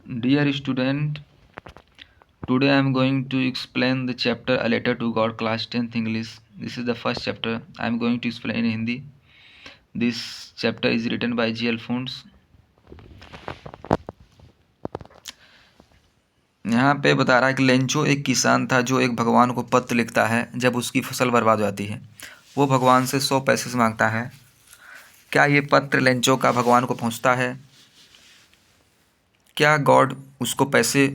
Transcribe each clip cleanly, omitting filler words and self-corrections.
Dear student, today I am going to explain the chapter A Letter to God, class 10th English. This is the first chapter. I am going to explain in Hindi. This chapter is written by G. Alphonse. यहाँ पे बता रहा है कि Lencho एक किसान था जो एक भगवान को पत्र लिखता है जब उसकी फसल बर्बाद हो जाती है। वो भगवान से 100 पैसे मांगता है। क्या ये पत्र लेंचो का भगवान को पहुंचता है? क्या गॉड उसको पैसे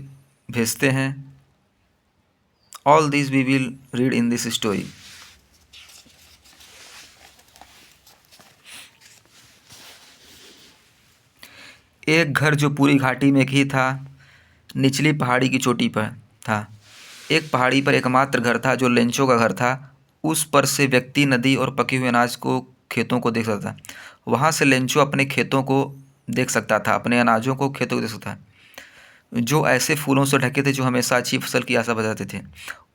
भेजते हैं? All this we will read in this story. एक घर जो पूरी घाटी में ही था, निचली पहाड़ी की चोटी पर था। एक पहाड़ी पर एकमात्र घर था जो लेंचो का घर था। उस पर से व्यक्ति नदी और पके हुए अनाज को खेतों को देख सकता था। वहाँ से लेंचो अपने खेतों को देख सकता था, अपने अनाजों को खेतों को देख सकता था, जो ऐसे फूलों से ढके थे जो हमेशा अच्छी फसल की आशा बताते थे।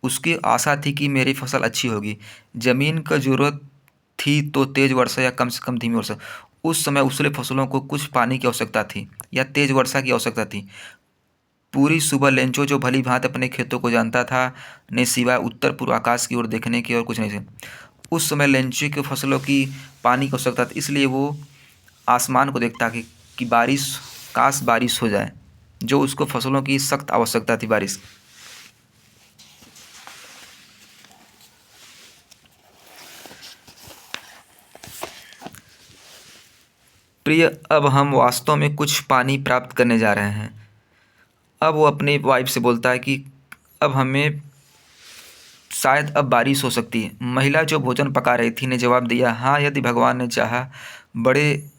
उसकी आशा थी कि मेरी फसल अच्छी होगी। ज़मीन का ज़रूरत थी तो तेज़ वर्षा या कम से कम धीमी वर्षा। उस समय उसले फसलों को कुछ पानी की आवश्यकता थी या तेज़ वर्षा की आवश्यकता थी। पूरी सुबह लेंचो, जो भली भांति अपने खेतों को जानता था, ने सिवाय उत्तर पूर्व आकाश की ओर देखने के और कुछ नहीं था। उस समय लेंचो की फसलों की पानी की आवश्यकता थी, इसलिए वो आसमान को देखता कि बारिश, काश बारिश हो जाए, जो उसको फसलों की सख्त आवश्यकता थी, बारिश। प्रिय, अब हम वास्तव में कुछ पानी प्राप्त करने जा रहे हैं। अब वो अपनी वाइफ से बोलता है कि अब हमें शायद अब बारिश हो सकती है। महिला जो भोजन पका रही थी ने जवाब दिया, हाँ, यदि भगवान ने चाहा। बड़े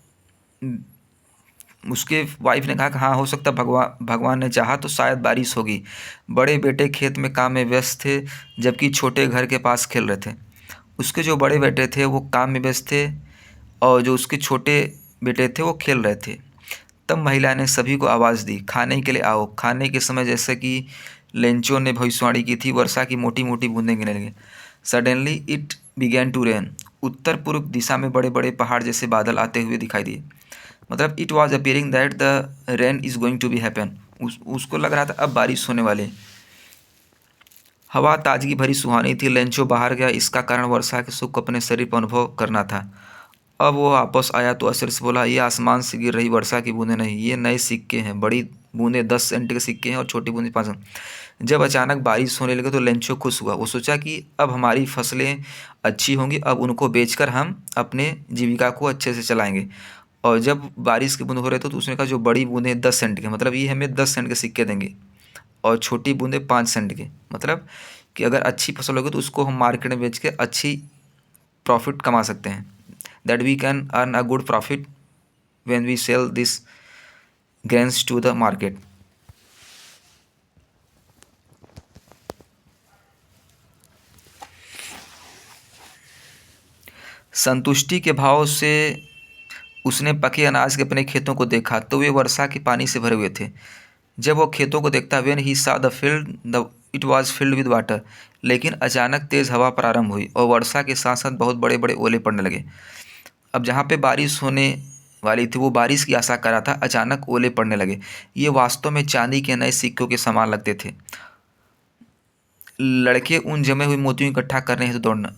उसके वाइफ ने कहा कि हाँ, हो सकता भगवान ने चाहा तो शायद बारिश होगी। बड़े बेटे खेत में काम में व्यस्त थे, जबकि छोटे घर के पास खेल रहे थे। उसके जो बड़े बेटे थे वो काम में व्यस्त थे और जो उसके छोटे बेटे थे वो खेल रहे थे। तब महिला ने सभी को आवाज़ दी, खाने के लिए आओ। खाने के समय, जैसे कि लेंचो ने भविष्यवाणी की थी, वर्षा की मोटी मोटी बूंदें गिरने लगी। Suddenly it began to rain. उत्तर पूर्व दिशा में बड़े बड़े पहाड़ जैसे बादल आते हुए दिखाई दिए। मतलब it was appearing that the rain is going to be happen. उसको लग रहा था अब बारिश होने वाली। हवा ताजगी भरी सुहानी थी। लेंचो बाहर गया, इसका कारण वर्षा के सुख को अपने शरीर पर अनुभव करना था। अब वो वापस आया तो आश्चर्य से बोला, ये आसमान से गिर रही वर्षा की बूंदें नहीं, ये नए सिक्के हैं। बड़ी बूंदें 10 सेंट के सिक्के हैं और छोटी बूंदें 5 सेंट। जब अचानक बारिश होने लगे तो लेंचो खुश हुआ। वो सोचा कि अब हमारी फसलें अच्छी होंगी, अब उनको बेचकर हम अपने जीविका को अच्छे से चलाएंगे। और जब बारिश की बूंद हो रहे थे तो उसने कहा, जो बड़ी बूंदें 10 सेंट के, मतलब ये हमें 10 सेंट के सिक्के देंगे, और छोटी बूंदें 5 सेंट के। मतलब कि अगर अच्छी फसल होगी तो उसको हम मार्केट में बेच के अच्छी प्रॉफिट कमा सकते हैं। That we can earn a good profit when we sell this grains to the market. संतुष्टि के भाव से उसने पके अनाज के अपने खेतों को देखा तो वे वर्षा के पानी से भरे हुए थे। जब वो खेतों को देखता, वेन ही सा the field the it was filled with water. लेकिन अचानक तेज़ हवा प्रारंभ हुई और वर्षा के साथ साथ बहुत बड़े बड़े ओले पड़ने लगे। अब जहाँ पे बारिश होने वाली थी वो बारिश की आशा कर रहा था, अचानक ओले पड़ने लगे। ये वास्तव में चांदी के नए सिक्कों के समान लगते थे। लड़के उन जमे हुए मोतियों इकट्ठा करने हेतु दौड़ना।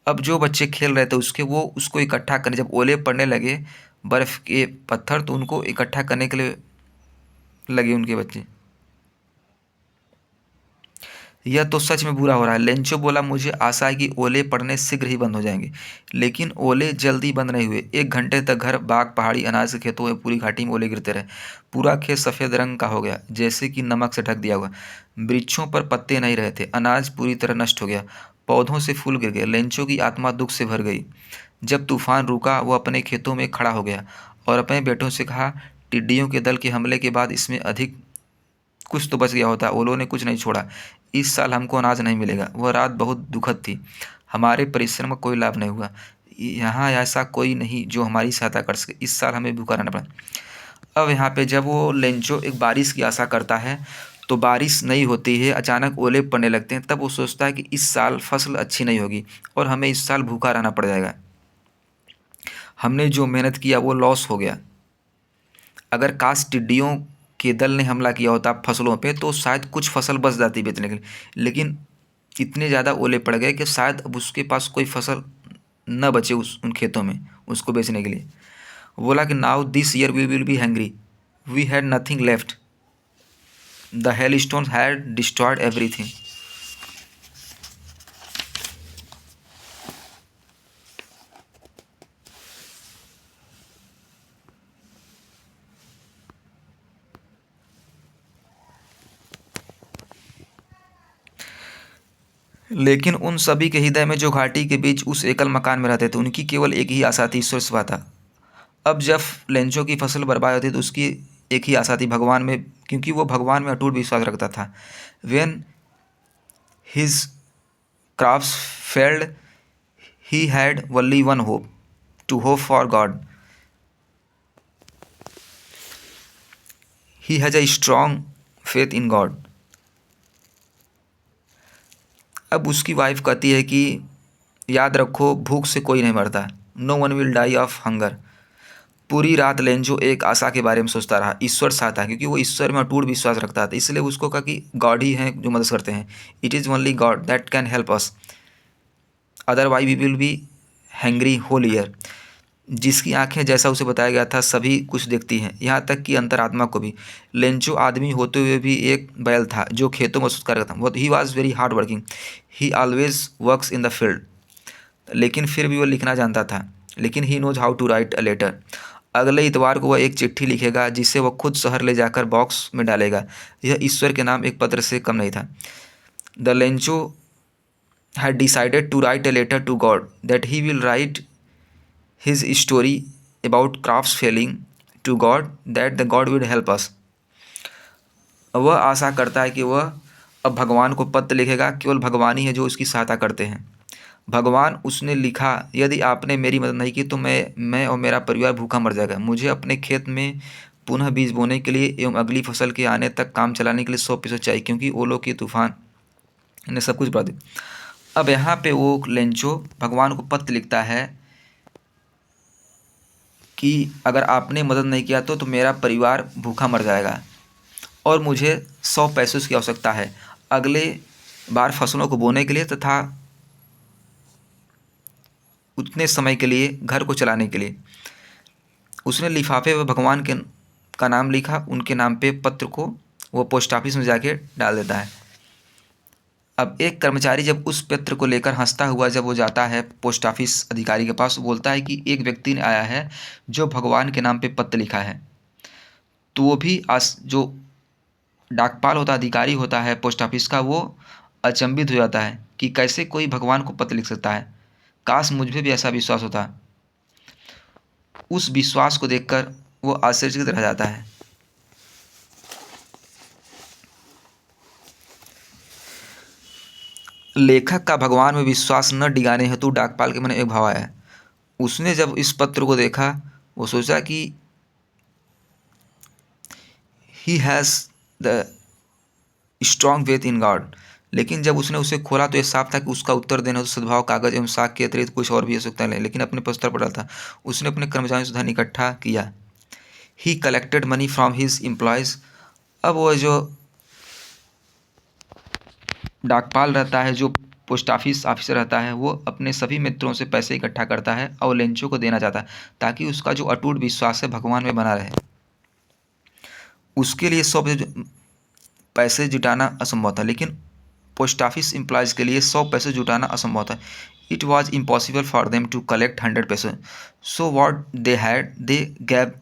अब जो बच्चे खेल रहे थे वो उसको इकट्ठा करने, जब ओले पड़ने लगे बर्फ़ के पत्थर, तो उनको इकट्ठा करने के लिए लगे उनके बच्चे। यह तो सच में बुरा हो रहा है। लेंचो बोला, मुझे आशा है कि ओले पड़ने शीघ्र ही बंद हो जाएंगे। लेकिन ओले जल्दी बंद नहीं हुए। 1 घंटे तक घर, बाग, पहाड़ी, अनाज के खेतों में, पूरी घाटी में ओले गिरते रहे। पूरा खेत सफ़ेद रंग का हो गया, जैसे कि नमक से ढक दिया हुआ। वृक्षों पर पत्ते नहीं रहे थे। अनाज पूरी तरह नष्ट हो गया। पौधों से फूल गिर गए। लेंचो की आत्मा दुख से भर गई। जब तूफान रुका, वो अपने खेतों में खड़ा हो गया और अपने बेटों से कहा, टिड्डियों के दल के हमले के बाद इसमें अधिक कुछ तो बच गया होता। ओलों ने कुछ नहीं छोड़ा। इस साल हमको अनाज नहीं मिलेगा। वह रात बहुत दुखद थी। हमारे परिश्रम का कोई लाभ नहीं हुआ। यहाँ ऐसा कोई नहीं जो हमारी सहायता कर सके। इस साल हमें भूखा रहना पड़ा। अब यहाँ पे जब वो लेंचो एक बारिश की आशा करता है तो बारिश नहीं होती है, अचानक ओले पड़ने लगते हैं। तब वो सोचता है कि इस साल फसल अच्छी नहीं होगी और हमें इस साल भूखा रहना पड़ जाएगा। हमने जो मेहनत किया वो लॉस हो गया। अगर काश टिड्डियों के दल ने हमला किया होता फसलों पे तो शायद कुछ फसल बच जाती बेचने के लिए, लेकिन इतने ज़्यादा ओले पड़ गए कि शायद अब उसके पास कोई फसल न बचे उन खेतों में उसको बेचने के लिए। बोला कि now this year we will be hungry, we had nothing left, the hailstone had destroyed everything. लेकिन उन सभी के हृदय में जो घाटी के बीच उस एकल मकान में रहते थे, उनकी केवल एक ही आशा थी, ईश्वर से बात था। अब जब लेंचो की फसल बर्बाद होती तो उसकी एक ही आशा थी भगवान में, क्योंकि वो भगवान में अटूट विश्वास रखता था। When his crafts failed he had only one hope, to hope for God. He has a strong faith in God. अब उसकी वाइफ कहती है कि याद रखो भूख से कोई नहीं मरता, no one will die of hunger. पूरी रात लेंजो एक आशा के बारे में सोचता रहा, ईश्वर साथ था, क्योंकि वो ईश्वर में अटूट विश्वास रखता था, इसलिए उसको कहा कि गॉड ही हैं जो मदद करते हैं। It is only God that can help us, otherwise we will be hungry whole year. जिसकी आंखें, जैसा उसे बताया गया था, सभी कुछ देखती हैं, यहाँ तक कि अंतरात्मा को भी। लेंचो आदमी होते हुए भी एक बैल था जो खेतों में महसूस करता था। वो he was very hard working, he always works in the field. लेकिन फिर भी वो लिखना जानता था, लेकिन he knows how to write a letter. अगले इतवार को वह एक चिट्ठी लिखेगा जिसे वह खुद शहर ले जाकर बॉक्स में डालेगा। यह ईश्वर के नाम एक पत्र से कम नहीं था। The Lencho had decided to write a letter to God that he will write his story about crafts failing to God, that the God will help us। वह आशा करता है कि वह अब भगवान को पत्र लिखेगा, केवल भगवान ही है जो उसकी सहायता करते हैं। भगवान, उसने लिखा, यदि आपने मेरी मदद नहीं की तो मैं और मेरा परिवार भूखा मर जाएगा। मुझे अपने खेत में पुनः बीज बोने के लिए एवं अगली फसल के आने तक काम चलाने के लिए 100 चाहिए, क्योंकि ओलों के तूफान ने सब कुछ बर्बाद। अब यहाँ पे वो लेंचो भगवान को पत्र लिखता है कि अगर आपने मदद नहीं किया तो मेरा परिवार भूखा मर जाएगा और मुझे 100 पैसों की आवश्यकता है अगले बार फसलों को बोने के लिए तथा उतने समय के लिए घर को चलाने के लिए। उसने लिफाफे में भगवान के का नाम लिखा, उनके नाम पे पत्र को वो पोस्ट ऑफिस में जाके डाल देता है। अब एक कर्मचारी जब उस पत्र को लेकर हंसता हुआ जब वो जाता है पोस्ट ऑफिस अधिकारी के पास, बोलता है कि एक व्यक्ति ने आया है जो भगवान के नाम पे पत्र लिखा है। तो वो भी जो डाकपाल होता, अधिकारी होता है पोस्ट ऑफिस का, वो अचंभित हो जाता है कि कैसे कोई भगवान को पत्र लिख सकता है, काश मुझ में भी ऐसा विश्वास होता। उस विश्वास को देखकर वो आश्चर्यचकित रह जाता है। लेखक का भगवान में विश्वास न डिगाने हेतु डाकपाल के मन में एक भाव आया। उसने जब इस पत्र को देखा, वो सोचा कि he has the strong faith in God. लेकिन जब उसने उसे खोला तो यह साफ था कि उसका उत्तर देना तो सद्भाव कागज एवं साख के अतिरिक्त कुछ और भी हो सकता है, लेकिन अपने पस्तर पर डाला था। उसने अपने कर्मचारियों से धन इकट्ठा किया। ही collected money from his employees. अब वो जो डाकपाल रहता है, जो पोस्ट ऑफिस ऑफिसर रहता है, वो अपने सभी मित्रों से पैसे इकट्ठा करता है और लेंचो को देना चाहता है ताकि उसका जो अटूट विश्वास है भगवान में बना रहे। उसके लिए 100 पैसे जुटाना असंभव था, लेकिन पोस्ट ऑफिस एम्प्लॉयज़ के लिए 100 पैसे जुटाना असंभव था। It was impossible for them to collect 100 पैसे। So what they had, they gave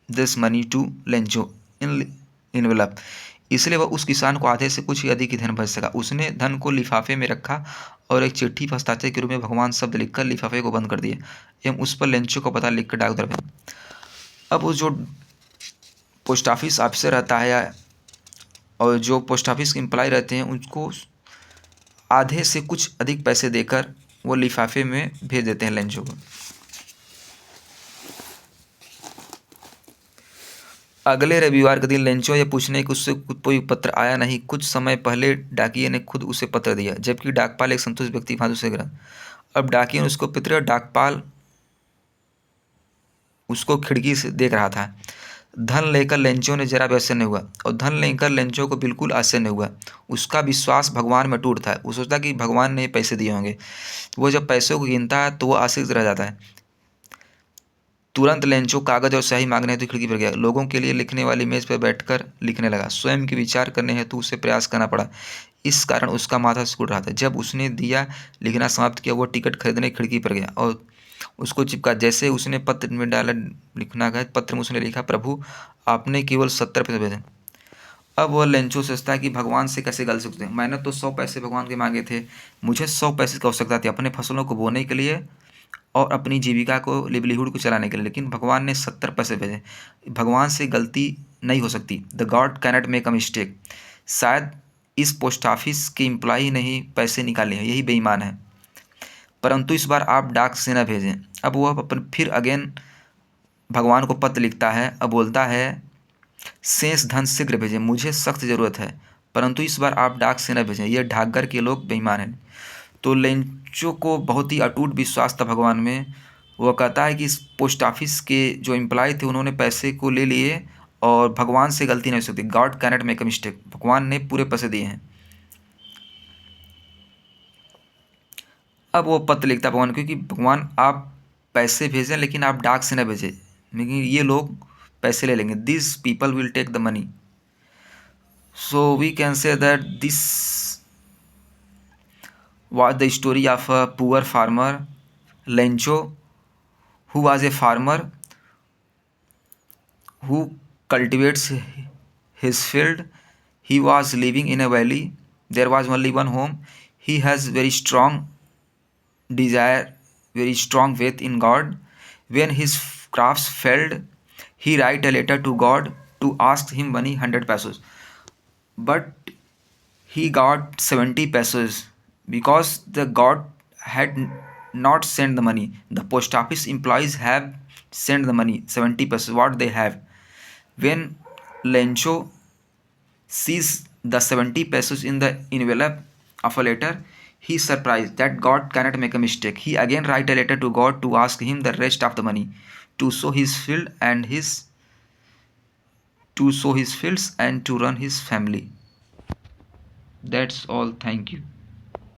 this money to Lencho in envelope. इसलिए वह उस किसान को आधे से कुछ ही अधिक ही धन भेज सका। उसने धन को लिफाफे में रखा और एक चिट्ठी हस्ताक्षर के रूप में भगवान शब्द लिखकर लिफाफे को बंद कर दिया एवं उस पर लेंचो का पता लिखकर डाक दर भेजा। अब वो जो पोस्ट ऑफिस ऑफिसर रहता है और जो पोस्ट ऑफिस के एम्प्लॉय रहते हैं, उनको आधे से कुछ अधिक पैसे देकर वो लिफाफे में भेज देते हैं लेंचो को। अगले रविवार के दिन लेंचो ये पूछने कि उससे कोई पत्र आया नहीं। कुछ समय पहले डाकिये ने खुद उसे पत्र दिया, जबकि डाकपाल एक संतुष्ट व्यक्ति था उसे गिरा। अब डाकिये ने उसको पत्र, डाकपाल उसको खिड़की से देख रहा था। धन लेकर लेंचो ने जरा भी आश्चर्य नहीं हुआ, और धन लेकर लेंचो को बिल्कुल आश्चर्य नहीं हुआ। उसका विश्वास भगवान में टूटता है। वो सोचता कि भगवान ने पैसे दिए होंगे। वो जब पैसों को गिनता है तो वो आश्चर्य रह जाता है। तुरंत लेंचो कागज और स्याही मांगने हेतु खिड़की पर गया। लोगों के लिए लिखने वाली मेज पर बैठकर लिखने लगा। स्वयं के विचार करने हेतु उसे प्रयास करना पड़ा। इस कारण उसका माथा सिकुड़ रहा था। जब उसने दिया लिखना समाप्त किया, वो टिकट खरीदने खिड़की पर गया और उसको चिपका। जैसे उसने पत्र में डाला, लिखना गया पत्र में उसने लिखा, प्रभु आपने केवल 70 पैसे भेजे। अब वह लेंचो सोचता है कि भगवान से कैसे गलत सकते हैं। मैंने तो 100 पैसे भगवान के मांगे थे। मुझे 100 पैसे की आवश्यकता थी अपने फसलों को बोने के लिए और अपनी जीविका को, लिवलीहुड को चलाने के लिए, लेकिन भगवान ने 70 पैसे भेजे। भगवान से गलती नहीं हो सकती। The God cannot make a mistake. शायद इस पोस्ट ऑफिस के एम्प्लॉई ने ही पैसे निकाले हैं, यही बेईमान है। परंतु इस बार आप डाक से न भेजें। अब वह अपन फिर अगेन भगवान को पत्र लिखता है। अब बोलता है, शेष धन शीघ्र भेजें, मुझे सख्त ज़रूरत है, परंतु इस बार आप डाक से न भेजें, ये डाकघर के लोग बेईमान हैं। तो लेंचो को बहुत ही अटूट विश्वास था भगवान में। वह कहता है कि इस पोस्ट ऑफिस के जो एम्प्लॉय थे उन्होंने पैसे को ले लिए और भगवान से गलती नहीं हो सकती। God cannot make a mistake. भगवान ने पूरे पैसे दिए हैं। अब वो पत्र लिखता है भगवान, क्योंकि भगवान आप पैसे भेजें लेकिन आप डाक से न भेजें, लेकिन ये लोग पैसे ले लेंगे। This people will take the money. So we can say that this was the story of a poor farmer, Lencho, who was a farmer who cultivates his field. He was living in a valley. There was only one home. He has very strong desire, very strong faith in God. When his crops failed, he write a letter to God to ask him money, 100 pesos. But he got 70 pesos because the god had not sent the money. The post office employees have sent the money, 70 pesos what they have. When Lencho sees the 70 pesos in the envelope of a letter, he is surprised that God cannot make a mistake. He again write a letter to God to ask him the rest of the money to sow his field and his to sow his fields and to run his family. That's all. Thank you.